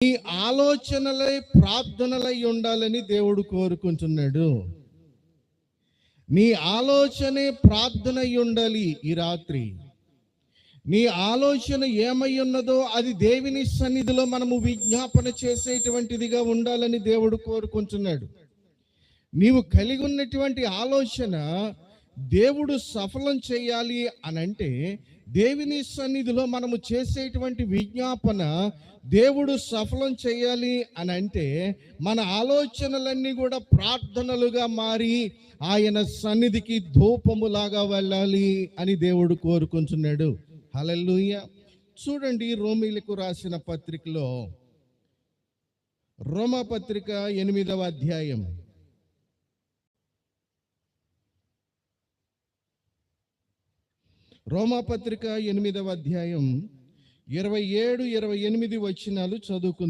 నీ ఆలోచనలై ప్రార్థనలై ఉండాలని దేవుడు కోరుకుంటున్నాడు. నీ ఆలోచనే ప్రార్థన అయి ఉండాలి. ఈ రాత్రి నీ ఆలోచన ఏమై ఉన్నదో అది దేవుని సన్నిధిలో మనము విజ్ఞాపన చేసేటువంటిదిగా ఉండాలని దేవుడు కోరుకుంటున్నాడు. నీవు కలిగి ఉన్నటువంటి ఆలోచన దేవుడు సఫలం చేయాలి అనంటే, దేవుని సన్నిధిలో మనము చేసేటువంటి విజ్ఞాపన దేవుడు సఫలం చేయాలి అని అంటే, మన ఆలోచనలన్నీ కూడా ప్రార్థనలుగా మారి ఆయన సన్నిధికి ధూపములాగా వెళ్ళాలి అని దేవుడు కోరుకుంటున్నాడు. హల్లెలూయా. చూడండి, రోమీలకు రాసిన పత్రికలో, రోమపత్రిక 8వ అధ్యాయం, రోమపత్రిక 8వ అధ్యాయం 27, 28 వచనాలు చదువుకుందాం.